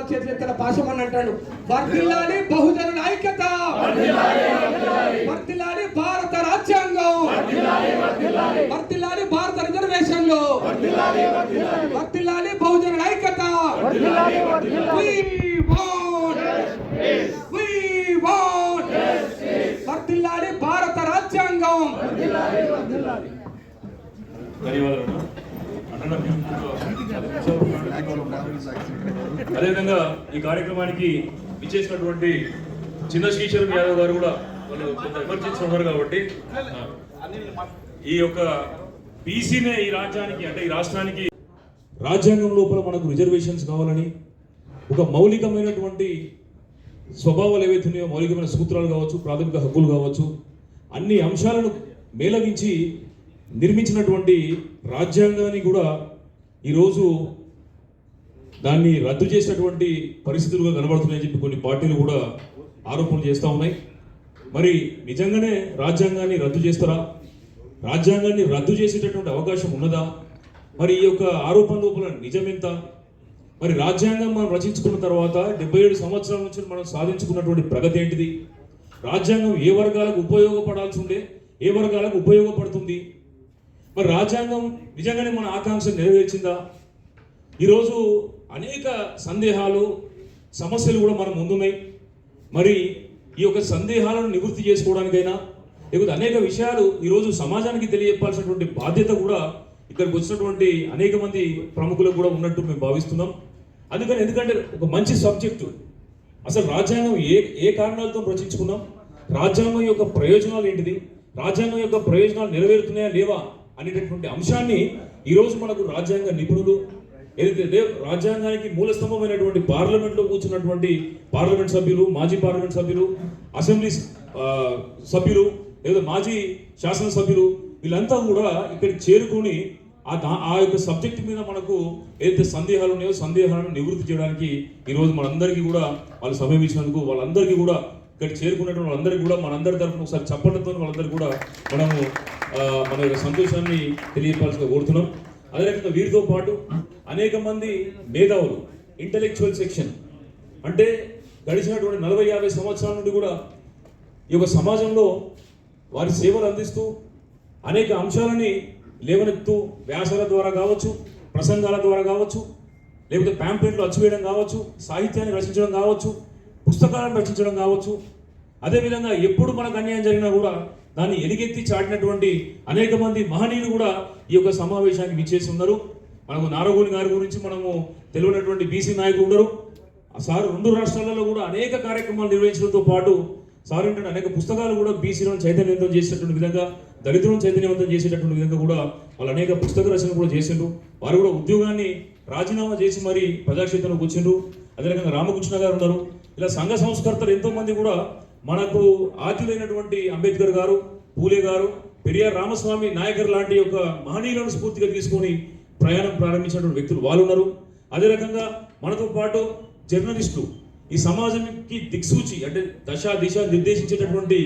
చేతుల పాశమని అంటాడు. వర్ధిల్లాలి బహుజనుల ఐక్యత, వర్ధిల్లాలి భారత రాజ్యాంగం, వర్ధిల్లాలి భారత రిజర్వేషన్లు, వర్ధిల్లాలి బహుజనుల ఐక్యత. వర్ధిల్లాలి భారత రాజ్యాంగం. అదేవిధంగా ఈ కార్యక్రమానికి ఇచ్చేసినటువంటి చిన్న శ్రీశైలం యాదవ్ గారు కూడా వాళ్ళు కొంత ఎమర్జెన్సీ ఉన్నారు కాబట్టి ఈ యొక్క బీసీనే ఈ రాజ్యానికి అంటే ఈ రాష్ట్రానికి రాజ్యాంగం లోపల మనకు రిజర్వేషన్స్ కావాలని ఒక మౌలికమైనటువంటి స్వభావాలు ఏవైతున్నాయో మౌలికమైన సూత్రాలు కావచ్చు, ప్రాథమిక హక్కులు కావచ్చు, అన్ని అంశాలను మేళవించి నిర్మించినటువంటి రాజ్యాంగాన్ని కూడా ఈరోజు దాన్ని రద్దు చేసినటువంటి పరిస్థితులుగా కనబడుతున్నాయని చెప్పి కొన్ని పార్టీలు కూడా ఆరోపణలు చేస్తూ ఉన్నాయి. మరి నిజంగానే రాజ్యాంగాన్ని రద్దు చేస్తారా? రాజ్యాంగాన్ని రద్దు చేసేటటువంటి అవకాశం ఉన్నదా? మరి ఈ యొక్క ఆరోపణ లోపల నిజమెంత? మరి రాజ్యాంగం మనం రచించుకున్న తర్వాత 77 సంవత్సరాల నుంచి మనం సాధించుకున్నటువంటి ప్రగతి ఏంటిది? రాజ్యాంగం ఏ వర్గాలకు ఉపయోగపడాల్సి ఉండే, ఏ వర్గాలకు ఉపయోగపడుతుంది? మరి రాజ్యాంగం నిజంగానే మన ఆకాంక్ష నెరవేర్చిందా? ఈరోజు అనేక సందేహాలు, సమస్యలు కూడా మన ముందున్నాయి. మరి ఈ యొక్క సందేహాలను నివృత్తి చేసుకోవడానికైనా లేకపోతే అనేక విషయాలు ఈరోజు సమాజానికి తెలియజెప్పాల్సినటువంటి బాధ్యత కూడా ఇక్కడికి వచ్చినటువంటి అనేక మంది ప్రముఖులకు కూడా ఉన్నట్టు మేము భావిస్తున్నాం. ఎందుకంటే ఒక మంచి సబ్జెక్టు, అసలు రాజ్యాంగం ఏ కారణాలతో రచించుకున్నాం, రాజ్యాంగం యొక్క ప్రయోజనాలు ఏంటిది, రాజ్యాంగం యొక్క ప్రయోజనాలు నెరవేరుతున్నాయా లేవా అనేటటువంటి అంశాన్ని ఈరోజు మనకు రాజ్యాంగ నిపుణులు, ఏదైతే రాజ్యాంగానికి మూల స్తంభమైనటువంటి పార్లమెంట్లో కూర్చున్నటువంటి పార్లమెంట్ సభ్యులు, మాజీ పార్లమెంట్ సభ్యులు, అసెంబ్లీ సభ్యులు, లేదా మాజీ శాసనసభ్యులు, వీళ్ళంతా కూడా ఇక్కడికి చేరుకొని ఆ యొక్క సబ్జెక్ట్ మీద మనకు ఏదైతే సందేహాలు ఉన్నాయో సందేహాలను నివృత్తి చేయడానికి ఈరోజు మనందరికీ కూడా వాళ్ళు సమయం ఇచ్చినందుకు వాళ్ళందరికీ కూడా ఇక్కడ చేరుకున్నటువంటి వాళ్ళందరికీ కూడా మనందరి తరఫున ఒకసారి చప్పట్లతో వాళ్ళందరికీ కూడా మనము మన యొక్క సంతోషాన్ని తెలియపాల్సిగా కోరుతున్నాం. అదే రకంగా వీరితో పాటు అనేక మంది మేధావులు, ఇంటలెక్చువల్ సెక్షన్, అంటే గడిచినటువంటి 40-50 సంవత్సరాల నుండి కూడా ఈ యొక్క సమాజంలో వారి సేవలు అందిస్తూ అనేక అంశాలని లేవనెత్తు వ్యాసాల ద్వారా కావచ్చు, ప్రసంగాల ద్వారా కావచ్చు, లేకపోతే ప్యాంప్లెట్లు అచ్చువేయడం కావచ్చు, సాహిత్యాన్ని రచించడం కావచ్చు, పుస్తకాలను రచించడం కావచ్చు, అదేవిధంగా ఎప్పుడు మనకు అన్యాయం జరిగినా కూడా దాన్ని ఎలుగెత్తి చాటినటువంటి అనేక మంది మహనీయులు కూడా ఈ యొక్క సమావేశానికి విచ్చేసి ఉన్నారు. మనకు నారగోని గారి గురించి మనము తెలియనటువంటి బీసీ నాయకులు ఉన్నారు. సార్ 2 రాష్ట్రాలలో కూడా అనేక కార్యక్రమాలు నిర్వహించడంతో పాటు సార్ ఏంటంటే అనేక పుస్తకాలు కూడా బీసీలను చైతన్యవంతం చేసేటటువంటి విధంగా, దళితులను చైతన్యవంతం చేసేటటువంటి విధంగా కూడా వాళ్ళు అనేక పుస్తక రచన కూడా చేసిండ్రు. వారు కూడా ఉద్యోగాన్ని రాజీనామా చేసి మరి ప్రజాక్షేత్రంలోకి వచ్చిండ్రు. అదే రకంగా రామకృష్ణ గారు ఉన్నారు. ఇలా సంఘ సంస్కర్తలు ఎంతో మంది కూడా మనకు ఆద్యులైనటువంటి అంబేద్కర్ గారు, పూలే గారు, పెరియార్ రామస్వామి నాయకర్ లాంటి యొక్క మహనీయులను స్ఫూర్తిగా తీసుకొని ప్రయాణం ప్రారంభించినటువంటి వ్యక్తులు వాళ్ళు ఉన్నారు. అదే రకంగా మనతో పాటు జర్నలిస్టులు, ఈ సమాజానికి దిక్సూచి అంటే దిశ నిర్దేశించేటటువంటి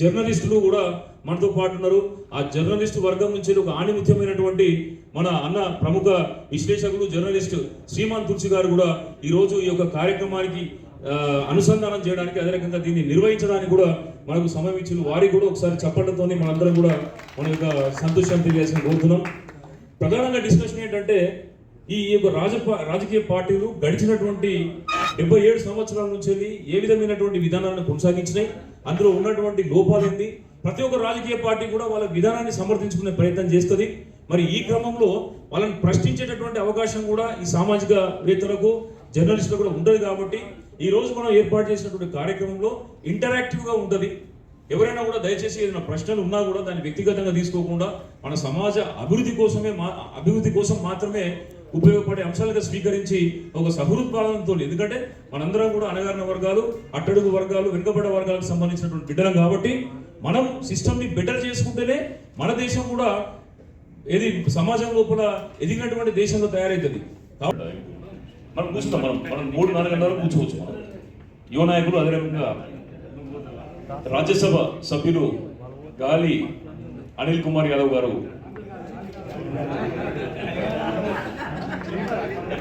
జర్నలిస్టులు కూడా మనతో పాటు ఉన్నారు. ఆ జర్నలిస్టు వర్గం నుంచి ఒక ఆణిముత్యమైనటువంటి మన అన్న ప్రముఖ విశ్లేషకులు జర్నలిస్టు శ్రీమాన్ తులసి గారు కూడా ఈరోజు ఈ యొక్క కార్యక్రమానికి అనుసంధానం చేయడానికి, అదే రకంగా దీన్ని నిర్వహించడానికి కూడా మనకు సమయం ఇచ్చిన వారికి కూడా ఒకసారి చెప్పడంతో మనందరం కూడా మన యొక్క సంతోషాన్ని తెలియాల్సిన కోరుతున్నాం. ప్రధానంగా డిస్కషన్ ఏంటంటే ఈ యొక్క రాజకీయ పార్టీలు గడిచినటువంటి 77 సంవత్సరాల నుంచి ఏ విధమైనటువంటి విధానాలను కొనసాగించినాయి, అందులో ఉన్నటువంటి లోపాలేంది, ప్రతి ఒక్క రాజకీయ పార్టీ కూడా వాళ్ళ విధానాన్ని సమర్థించుకునే ప్రయత్నం చేస్తుంది. మరి ఈ క్రమంలో వాళ్ళని ప్రశ్నించేటటువంటి అవకాశం కూడా ఈ సామాజికవేత్తలకు, జర్నలిస్టులకు కూడా ఉంటుంది. కాబట్టి ఈ రోజు మనం ఏర్పాటు చేసినటువంటి కార్యక్రమంలో ఇంటరాక్టివ్గా ఉంటుంది. ఎవరైనా కూడా దయచేసి ఏదైనా ప్రశ్నలు ఉన్నా కూడా దాన్ని వ్యక్తిగతంగా తీసుకోకుండా మన సమాజ అభివృద్ధి కోసం మాత్రమే ఉపయోగపడే అంశాలుగా స్వీకరించి ఒక సహృద్భావంతో, ఎందుకంటే మనందరం కూడా అణగారిన వర్గాలు, అట్టడుగు వర్గాలు, వెనుకబడ్డ వర్గాలకు సంబంధించినటువంటి బిడ్డలం కాబట్టి మనం సిస్టమ్ని బెటర్ చేసుకుంటేనే మన దేశం కూడా ఏది సమాజం లోపల ఎదిగినటువంటి దేశంలో తయారవుతుంది. మనం కూర్చుంటాం, మనం 3-4 గంటలు కూర్చోవచ్చు. మనం యువ నాయకులు, అదే రకంగా రాజ్యసభ సభ్యులు గాలి అనిల్ కుమార్ యాదవ్ గారు,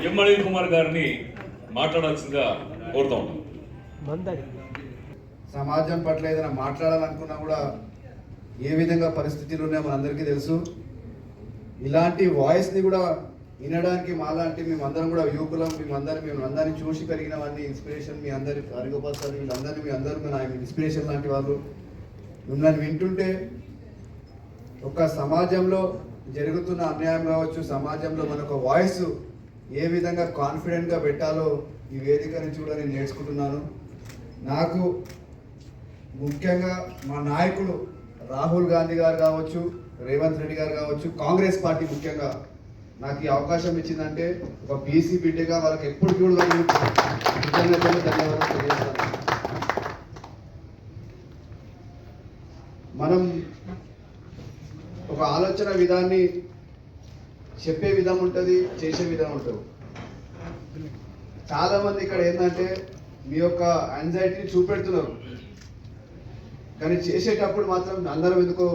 ఎం అనిల్ కుమార్ గారిని మాట్లాడాల్సిందిగా కోరుతా ఉన్నాం. సమాజం పట్ల ఏదైనా మాట్లాడాలనుకున్నా కూడా ఏ విధంగా పరిస్థితులు ఉన్నాయో మనందరికీ తెలుసు. ఇలాంటి వాయిస్ని కూడా వినడానికి మాలాంటి మేమందరం కూడా యువకులం, మేమందరిని చూసి పెరిగిన వాడిని ఇన్స్పిరేషన్, మీ అందరి అరుగపరుస్తారు వీళ్ళందరినీ, మీ అందరూ నా ఇన్స్పిరేషన్ లాంటి వాళ్ళు. మిమ్మల్ని వింటుంటే ఒక సమాజంలో జరుగుతున్న అన్యాయం కావచ్చు, సమాజంలో మనకు వాయిస్ ఏ విధంగా కాన్ఫిడెంట్గా పెట్టాలో ఈ వేదిక నుంచి కూడా నేను నేర్చుకుంటున్నాను. నాకు ముఖ్యంగా మా నాయకుడు రాహుల్ గాంధీ గారు కావచ్చు, రేవంత్ రెడ్డి గారు కావచ్చు, కాంగ్రెస్ పార్టీ ముఖ్యంగా నాకు ఈ అవకాశం ఇచ్చిందంటే ఒక బీసీ బిడ్డగా వాళ్ళకి ఎప్పుడు కూడా కృతజ్ఞతలు, ధన్యవాదాలు తెలియజేస్తాను. మనం ఒక ఆలోచన విధాన్ని చెప్పే విధం ఉంటుంది, చేసే విధం ఉంటుంది. చాలామంది ఇక్కడ ఏంటంటే మీ యొక్క యాంగ్జైటీని చూపెడుతున్నారు, కానీ చేసేటప్పుడు మాత్రం అందరం ఎందుకో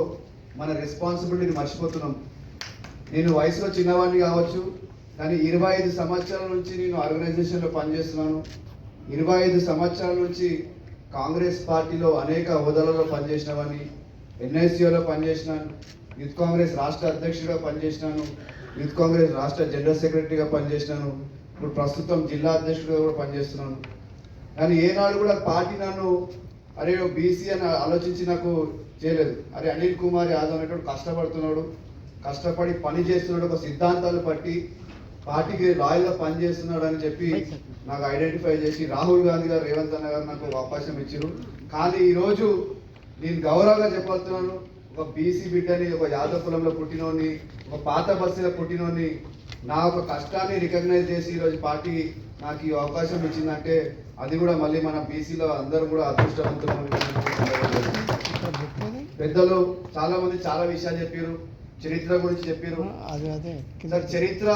మన రెస్పాన్సిబిలిటీని మర్చిపోతున్నాం. నేను వయసులో చిన్నవాడిని కావచ్చు, కానీ 25 సంవత్సరాల నుంచి నేను ఆర్గనైజేషన్లో పనిచేస్తున్నాను. 25 సంవత్సరాల నుంచి కాంగ్రెస్ పార్టీలో అనేక హోదాలలో పనిచేసిన వాడిని, ఎన్ఐసిఓలో పనిచేసినాను, యూత్ కాంగ్రెస్ రాష్ట్ర అధ్యక్షుడిగా పనిచేసినాను, యూత్ కాంగ్రెస్ రాష్ట్ర జనరల్ సెక్రటరీగా పనిచేసినాను, ఇప్పుడు ప్రస్తుతం జిల్లా అధ్యక్షుడిగా కూడా పనిచేస్తున్నాను. కానీ ఏనాడు కూడా పార్టీ నన్ను అరే బీసీ అని ఆలోచించి నాకు చేయలేదు. అరే అనిల్ కుమార్ యాదవ్ అనేటువంటి కష్టపడుతున్నాడు, కష్టపడి పని చేస్తున్నాడు, ఒక సిద్ధాంతాలు పట్టి పార్టీకి లాయల్గా పనిచేస్తున్నాడు అని చెప్పి నాకు ఐడెంటిఫై చేసి రాహుల్ గాంధీ గారు, రేవంత్ అన్న గారు నాకు ఒక అవకాశం ఇచ్చారు. కానీ ఈరోజు నేను గౌరవంగా చెప్పబోతున్నాను, ఒక బీసీ బిడ్డని, ఒక యాదవ్ కులంలో పుట్టినోని, ఒక పాత బస్తీలో పుట్టినోని, నా ఒక కష్టాన్ని రికగ్నైజ్ చేసి ఈరోజు పార్టీ నాకు ఈ అవకాశం ఇచ్చిందంటే అది కూడా మళ్ళీ మన బీసీలో అందరూ కూడా అదృష్టవంతులు. పెద్దలు చాలా మంది చాలా విషయాలు చెప్పారు, చరిత్ర గురించి చెప్పారు. సార్ చరిత్ర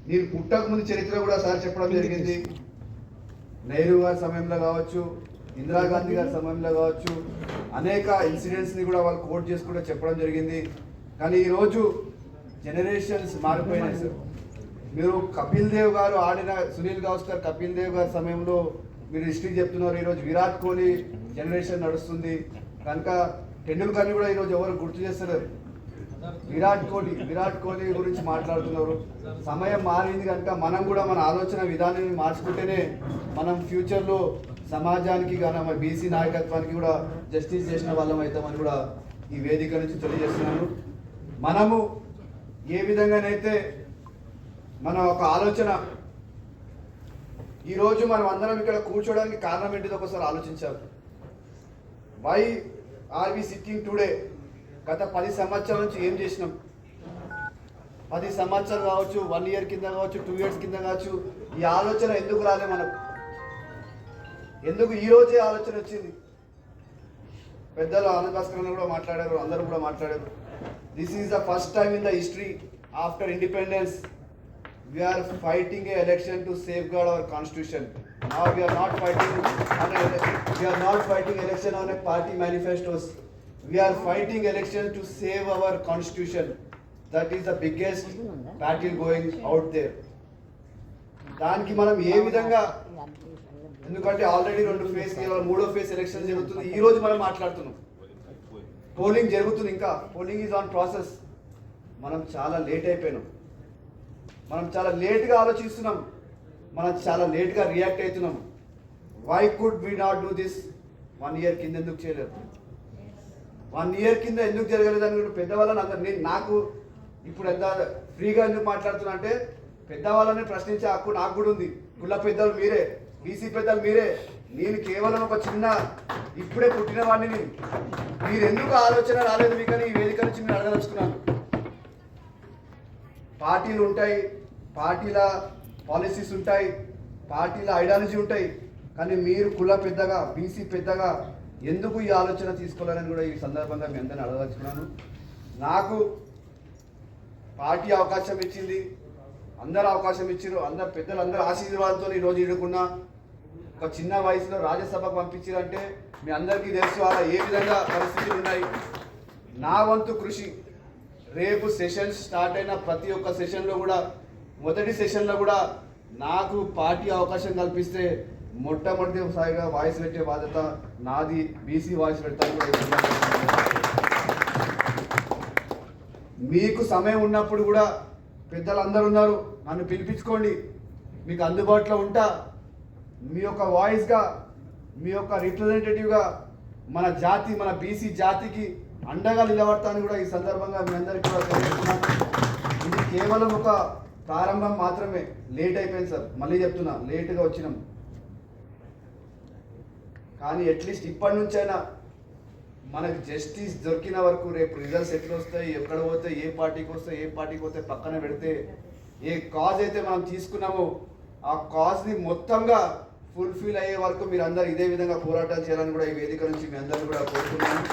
నేను పుట్టక ముందు చరిత్ర కూడా సార్ చెప్పడం జరిగింది. నెహ్రూ గారి సమయంలో కావచ్చు, ఇందిరాగాంధీ గారి సమయంలో కావచ్చు, అనేక ఇన్సిడెంట్స్ని కూడా వాళ్ళు కోట్ చేసి కూడా చెప్పడం జరిగింది. కానీ ఈరోజు జనరేషన్స్ మారిపోయినాయి సార్. మీరు కపిల్ దేవ్ గారు ఆడిన, సునీల్ గవాస్కర్ కపిల్ దేవ్ గారి సమయంలో మీరు హిస్టరీ చెప్తున్నారు. ఈరోజు విరాట్ కోహ్లీ జనరేషన్ నడుస్తుంది కనుక టెండూల్కర్ని కూడా ఈరోజు ఎవరు గుర్తు చేస్తలేరు. విరాట్ కోహ్లీ గురించి మాట్లాడుతున్నారు. సమయం మారింది కనుక మనం కూడా మన ఆలోచన విధానాన్ని మార్చుకుంటేనే మనం ఫ్యూచర్లో సమాజానికి కానీ మన బీసీ నాయకత్వానికి కూడా జస్టిస్ చేసిన వాళ్ళం అవుతామని కూడా ఈ వేదిక నుంచి తెలియజేస్తున్నాను. మనము ఏ విధంగానైతే మన ఒక ఆలోచన ఈరోజు మనం అందరం ఇక్కడ కూర్చోడానికి కారణం ఏంటిది ఒకసారి ఆలోచించాలి. Why are we sitting today? గత 10 సంవత్సరాల నుంచి ఏం చేసినాం? 10 సంవత్సరాలు కావచ్చు, 1 ఇయర్ కింద కావచ్చు, 2 ఇయర్స్ కింద కావచ్చు, ఈ ఆలోచన ఎందుకు రాలే మనకు? ఎందుకు ఈరోజే ఆలోచన వచ్చింది? పెద్దలు ఆనంద్ భాస్కర్ కూడా మాట్లాడారు, అందరూ కూడా మాట్లాడారు. This is the first time in the history after independence we are fighting a election to safeguard our constitution. Now we are not fighting election on a party manifestos. We are fighting election to save our constitution. That is the biggest battle going out there. దానికి మనం ఏ విధంగా, ఎందుకంటే already 2 phase, 3వ phase election జరుగుతుంది. ఈ రోజు మనం మాట్లాడుతున్నాం, పోలింగ్ జరుగుతుంది, ఇంకా పోలింగ్ ఈజ్ ఆన్ ప్రాసెస్. మనం చాలా లేట్ అయిపోయినాం, మనం చాలా లేట్గా ఆలోచిస్తున్నాం, మనం చాలా లేట్గా రియాక్ట్ అవుతున్నాం. Why could we not do this 1 year కింద ఎందుకు చేయలేదు? 1 ఇయర్ కింద ఎందుకు జరగలేదని పెద్దవాళ్ళని అందరు, నాకు ఇప్పుడు ఎంత ఫ్రీగా ఎందుకు మాట్లాడుతున్నా అంటే పెద్దవాళ్ళని ప్రశ్నించే హక్కు నాకు కూడా ఉంది. కుల పెద్దలు మీరే, బీసీ పెద్దలు మీరే, నేను కేవలం ఒక చిన్న ఇప్పుడే పుట్టిన వాడిని. మీరు ఎందుకు ఆలోచన రాలేదు మీకని ఈ వేదిక నుంచి మీరు అడగదలుచుకున్నాను. పార్టీలు ఉంటాయి, పార్టీల పాలసీస్ ఉంటాయి, పార్టీల ఐడియాలజీ ఉంటాయి, కానీ మీరు కుల పెద్దగా, బీసీ పెద్దగా ఎందుకు ఈ ఆలోచన తీసుకోవాలని కూడా ఈ సందర్భంగా మీ అందరిని అడగదలుచుకున్నాను. నాకు పార్టీ అవకాశం ఇచ్చింది, అందరు అవకాశం ఇచ్చారు, అందరు పెద్దలు అందరు ఆశీర్వాదంతో ఈరోజు ఇడుకున్నా. ఒక చిన్న వయసులో రాజ్యసభకు పంపించారంటే మీ అందరికీ తెలుసు అలా ఏ విధంగా పరిస్థితులు ఉన్నాయి. నా వంతు కృషి రేపు సెషన్స్ స్టార్ట్ అయిన ప్రతి ఒక్క సెషన్లో కూడా, మొదటి సెషన్లో కూడా నాకు పార్టీ అవకాశం కల్పిస్తే మొట్టమొదటిసారిగా వాయిస్ పెట్టే బాధ్యత నాది. బీసీ వాయిస్ పెడతాను కూడా ఈ సందర్భంగా. మీకు సమయం ఉన్నప్పుడు కూడా పెద్దలందరూ ఉన్నారు, నన్ను పిలిపించుకోండి, మీకు అందుబాటులో ఉంటా. మీ యొక్క వాయిస్గా, మీ యొక్క రిప్రజెంటేటివ్గా మన జాతి, మన బీసీ జాతికి అండగా నిలబడతాను కూడా ఈ సందర్భంగా మీ అందరికీ కూడా తెలియజేస్తున్నాను. ఇది కేవలం ఒక ప్రారంభం మాత్రమే. లేట్ అయిపోయింది సార్, మళ్ళీ చెప్తున్నా, లేటుగా వచ్చినాం. కానీ అట్లీస్ట్ ఇప్పటి నుంచైనా మనకు జస్టిస్ దొరికిన వరకు, రేపు రిజల్ట్స్ ఎట్లా వస్తాయి, ఎక్కడ పోతే, ఏ పార్టీకి వస్తాయి, ఏ పార్టీకి పోతే పక్కన పెడితే, ఏ కాజ్ అయితే మనం తీసుకున్నామో ఆ కాజ్ని మొత్తంగా ఫుల్ఫిల్ అయ్యే వరకు మీరు అందరూ ఇదే విధంగా పోరాటాలు చేయాలని కూడా ఈ వేదిక నుంచి మీ అందరినీ కూడా కోరుతున్నాను.